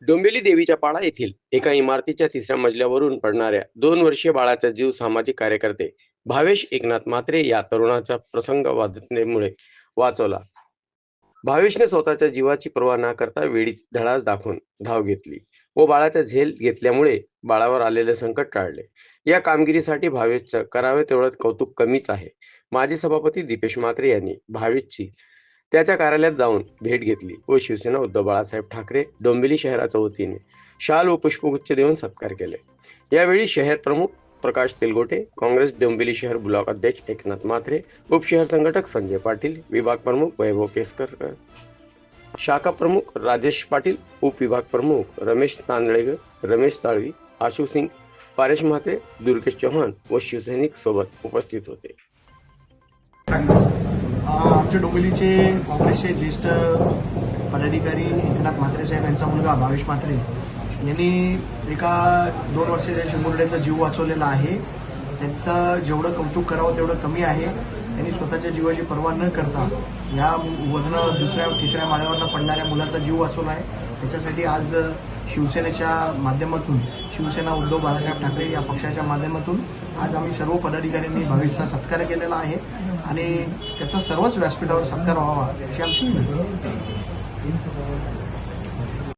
डोंबिवली देवीच्या पाडा येथील एका इमारतीच्या तिसऱ्या मजल्यावरून पडणाऱ्या 2 वर्षीय बाळाचा जीव सामाजिक कार्यकर्ते भावेश एकनाथ म्हात्रे या तरुणाच्या प्रसंगवादतेमुळे वाचवला. भावेशने स्वतःच्या जीवाची पर्वा न करता वेळीच धडास दाखवून धाव घेतली व बाळाचा झेल घेतल्यामुळे बाळावर आलेले संकट टाळले. या कामगिरीसाठी भावेशचं करावे तेवढं कौतुक कमीच आहे. माजी सभापती दीपेश म्हात्रे यांनी भावेशची त्याच्या कार्यालयात जाऊन भेट घेतली व शिवसेना उद्धव बाळासाहेब ठाकरे डोंबिवली शहराच्या वतीने शाल व पुष्पगुच्छ देऊन सत्कार केले. यावेळी शहर प्रमुख प्रकाश तेलगोटे, काँग्रेस डोंबिवली शहर ब्लॉक अध्यक्ष एकनाथ म्हात्रे, उपशहर संघटक संजय पाटील, विभाग प्रमुख वैभव केसकर, शाखा प्रमुख राजेश पाटील, उपविभाग प्रमुख रमेश तांदळेकर, रमेश साळवी, आशु सिंग, पारेश म्हात्रे, दुर्गेश चव्हाण व शिवसैनिक सोबत उपस्थित होते. आमच्या डोंबिवलीचे काँग्रेसचे ज्येष्ठ पदाधिकारी एकनाथ म्हात्रे साहेब यांचा मुलगा भावेश म्हात्रे यांनी एका 2 वर्षाच्या चिमुरड्याचा जीव वाचवलेला आहे. त्यांचं जेवढं कौतुक करावं तेवढं कमी आहे. त्यांनी स्वतःच्या जीवाची पर्वा न करता या वरनं तिसऱ्या माळ्यावरनं पडणाऱ्या मुलाचा जीव वाचवला आहे. त्याच्यासाठी आज शिवसेनेच्या माध्यमातून शिवसेना उद्धव बाळासाहेब ठाकरे या पक्षाच्या माध्यमातून आज आम्ही सर्व पदाधिकाऱ्यांनी भावेशचा सत्कार केलेला आहे आणि त्याचा सर्वच व्यासपीठावर सत्कार व्हावा अशी आमची विनंती.